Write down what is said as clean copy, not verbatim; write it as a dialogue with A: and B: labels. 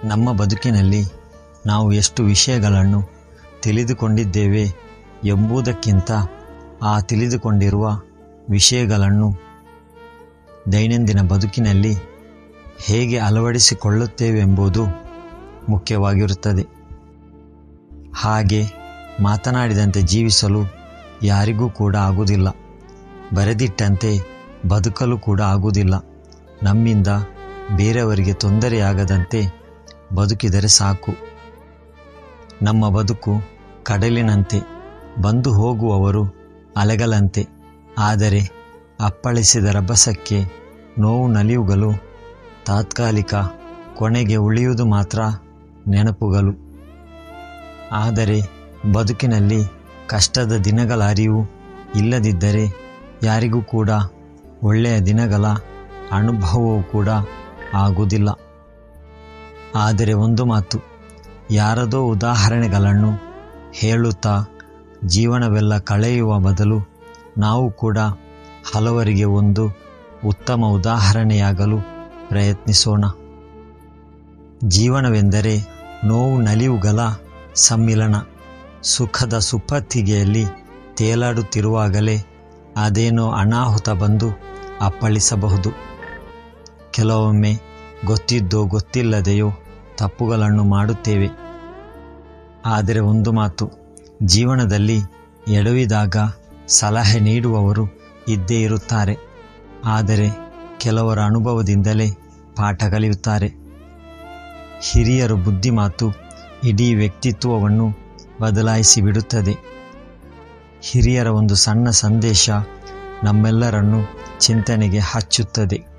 A: ನಮ್ಮ ಬದುಕಿನಲ್ಲಿ ನಾವು ಎಷ್ಟು ವಿಷಯಗಳನ್ನು ತಿಳಿದುಕೊಂಡಿದ್ದೇವೆ ಎಂಬುದಕ್ಕಿಂತ ಆ ತಿಳಿದುಕೊಂಡಿರುವ ವಿಷಯಗಳನ್ನು ದೈನಂದಿನ ಬದುಕಿನಲ್ಲಿ ಹೇಗೆ ಅಳವಡಿಸಿಕೊಳ್ಳುತ್ತೇವೆಂಬುದು ಮುಖ್ಯವಾಗಿರುತ್ತದೆ. ಹಾಗೆ ಮಾತನಾಡಿದಂತೆ ಜೀವಿಸಲು ಯಾರಿಗೂ ಕೂಡ ಆಗುವುದಿಲ್ಲ, ಬರೆದಿಟ್ಟಂತೆ ಬದುಕಲು ಕೂಡ ಆಗುವುದಿಲ್ಲ. ನಮ್ಮಿಂದ ಬೇರೆಯವರಿಗೆ ತೊಂದರೆಯಾಗದಂತೆ ಬದುಕಿದರೆ ಸಾಕು. ನಮ್ಮ ಬದುಕು ಕಡಲಿನಂತೆ, ಬಂದು ಹೋಗುವವರು ಅಲೆಗಳಂತೆ. ಆದರೆ ಅಪ್ಪಳಿಸಿದ ರಭಸಕ್ಕೆ ನೋವು ನಲಿವುಗಳು ತಾತ್ಕಾಲಿಕ, ಕೊನೆಗೆ ಉಳಿಯುವುದು ಮಾತ್ರ ನೆನಪುಗಳು. ಆದರೆ ಬದುಕಿನಲ್ಲಿ ಕಷ್ಟದ ದಿನಗಳ ಅರಿವು ಇಲ್ಲದಿದ್ದರೆ ಯಾರಿಗೂ ಕೂಡ ಒಳ್ಳೆಯ ದಿನಗಳ ಅನುಭವವೂ ಕೂಡ ಆಗುವುದಿಲ್ಲ. ಆದರೆ ಒಂದು ಮಾತು, ಯಾರದೋ ಉದಾಹರಣೆಗಳನ್ನು ಹೇಳುತ್ತಾ ಜೀವನವೆಲ್ಲ ಕಳೆಯುವ ಬದಲು ನಾವು ಕೂಡ ಹಲವರಿಗೆ ಒಂದು ಉತ್ತಮ ಉದಾಹರಣೆಯಾಗಲು ಪ್ರಯತ್ನಿಸೋಣ. ಜೀವನವೆಂದರೆ ನೋವು ನಲಿವುಗಳ ಸಮ್ಮಿಲನ. ಸುಖದ ಸುಪ್ಪತ್ತಿಗೆಯಲ್ಲಿ ತೇಲಾಡುತ್ತಿರುವಾಗಲೇ ಅದೇನೋ ಅನಾಹುತ ಬಂದು ಅಪ್ಪಳಿಸಬಹುದು. ಕೆಲವೊಮ್ಮೆ ಗೊತ್ತಿದ್ದೋ ಗೊತ್ತಿಲ್ಲದೆಯೋ ತಪ್ಪುಗಳನ್ನು ಮಾಡುತ್ತೇವೆ. ಆದರೆ ಒಂದು ಮಾತು, ಜೀವನದಲ್ಲಿ ಎಡವಿದಾಗ ಸಲಹೆ ನೀಡುವವರು ಇದ್ದೇ ಇರುತ್ತಾರೆ. ಆದರೆ ಕೆಲವರ ಅನುಭವದಿಂದಲೇ ಪಾಠ ಕಲಿಯುತ್ತಾರೆ. ಹಿರಿಯರ ಬುದ್ಧಿಮಾತು ಇಡೀ ವ್ಯಕ್ತಿತ್ವವನ್ನು ಬದಲಾಯಿಸಿ ಬಿಡುತ್ತದೆ. ಹಿರಿಯರ ಒಂದು ಸಣ್ಣ ಸಂದೇಶ ನಮ್ಮೆಲ್ಲರನ್ನು ಚಿಂತನೆಗೆ ಹಚ್ಚುತ್ತದೆ.